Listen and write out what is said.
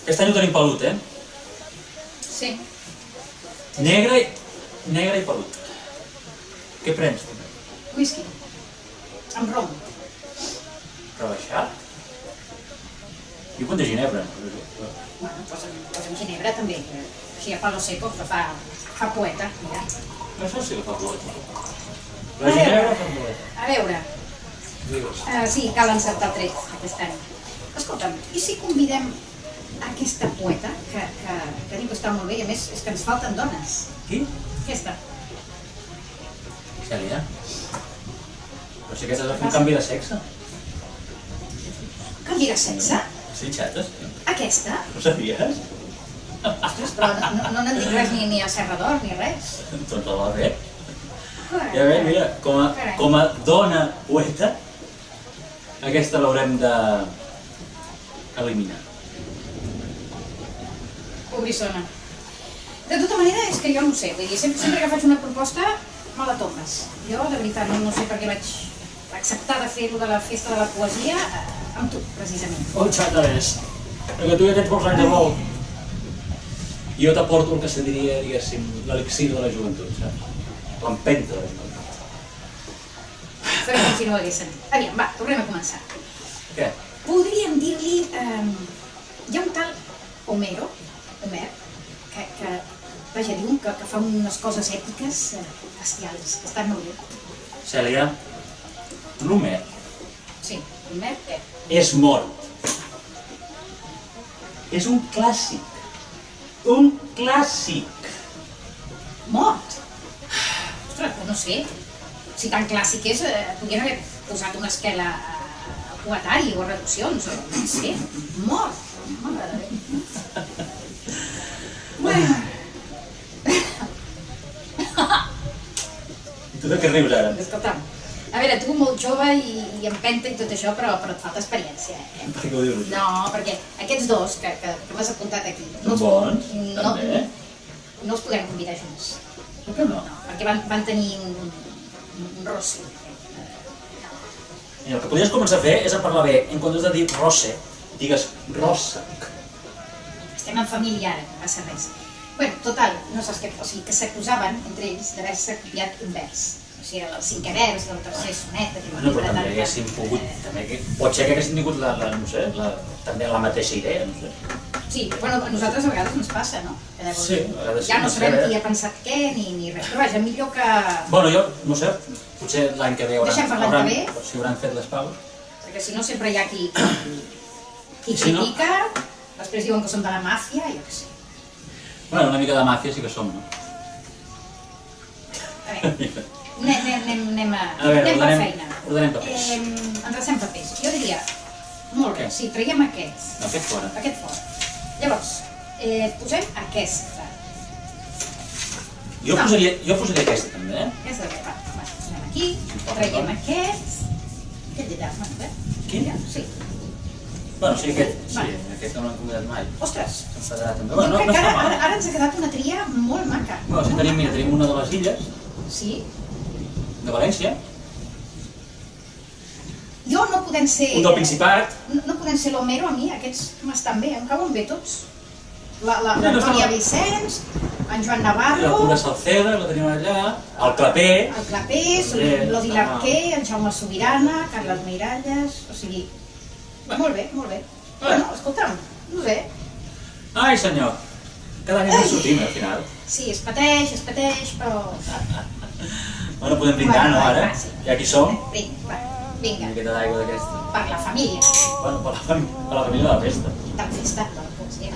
Aquest any ho tenim pelut, eh? Sí. Negre i pelut. Què prens? Whisky. Amb rom. Rebaixat? Jo quan de ginebra. Bueno, posa'm ginebra també. Així a palo seco, que fa poeta, mira. Això sí que fa poeta. La ginebra fa poeta. A veure, Digues. sí, cal encertar el tret aquest any. Escolta'm, i si convidem aquesta poeta, que diu que està molt bé, i a més és que ens falten dones. Qui? Aquesta. Cèlia. Però sí que has de fer un canvi de sexe. Canvi de sexe? Sí, xates. Aquesta? No sabies? Ostres, però no n'han dit res ni a Serra d'Or ni res. Doncs la va fer. Ja veig, mira, com a dona poeta, aquesta l'haurem de eliminar. Pobrissona. De tota manera, és que jo no ho sé, vull dir, sempre que faig una proposta me la tomes. Jo, de veritat, no sé per què vaig acceptar de fer-ho de la festa de la poesia amb tu, precisament. Oh, xata és. Perquè tu ja tens molts anys de vol. I jo t'aporto el que se diria, diguéssim, l'elixir de la joventut, saps? L'empenta de la joventut. Faré com si no ho hagués sentit. Aviam, va, tornem a començar. Què? Podríem dir-li... hi ha un tal Homer, que vaja, diuen que fa unes coses èpiques bestials, que estan molt bé. Cèlia, l'Homer Sí, Homer, és mort. És un clàssic. Un clàssic. mort. Ostres, no sé, si tan clàssic és, podrien haver posat una esquela poetari o reduccions, o no sé, mort. Mare de Déu. Bueno. I tu de què rius ara? Escolta'm, a veure, tu molt jove i empenta i tot això, però et falta experiència, eh? Per què ho dius? No, perquè aquests dos que m'has apuntat aquí, Són bons, també. no els podem convidar junts. Per què no? No, perquè van tenir un rosse. Mira, el que podries començar a fer és a parlar bé. En comptes de dir rosse, digues rossa. Estem en família ara, no passa res. Bueno, total, no saps què, o sigui, que s'acusaven entre ells d'haver-se copiat un vers. O sigui, el cinquè vers, el tercer sonet... Bueno, però també haguéssim pogut... Pot ser que haguéssim tingut també la mateixa idea, no sé. Sí, bueno, a nosaltres a vegades ens passa, no? Que llavors Sí, a vegades sí, ja no no sé, sabem qui ha pensat què ni res, però vaja, millor que... Bueno, jo, no sé, potser l'any que ve Deixem per l'any que ve. si hauran fet les paus. Perquè si no sempre hi ha qui Si no- critica, després diuen que som de la màfia, jo què sé. Bueno, una mica de màfia sí que som, no? A veure, anem per feina. Ordenem papers. Endrecem papers. Jo diria, molt bé, Què? sí, traiem aquest. No, aquest fora. Aquest fora. Llavors, posem aquesta. Jo posaria aquesta també, eh? Aquesta que va, anem aquí, traiem aquest. Aquest d'allà, bueno, Quin? Sí. Bueno, sí, aquest. Sí, Vale. aquest no l'hem convidat mai. Ostres, S'enfadarà també. jo Bueno, crec no que està mal. ara ens ha quedat una tria molt maca. Bueno, si tenim, mira, tenim una de les illes, Sí. de València, Jo no podem ser... un del Principat. No podem ser l'Homero a mi, aquests m'estan bé, em cauen bé tots. No, no està L'Antònia mal. Vicenç, en Joan La Navarro, Pura Salceda, la tenim allà, el Clapé. el Clapés, També, l'Odi està Larquer, el Jaume Sobirana, Carles Miralles, o sigui... Molt bé, molt bé. Bueno, escolta'm, no sé. Ai, senyor, cada any ens sortim, al final. Sí, es pateix, però... Bueno, podem brindar, no, ara? sí. Ja aquí som. Vinga, va, Una vinga, miqueta d'aigua d'aquesta. per la família. Bueno, per la família de la festa. Tan festa, de la poesia.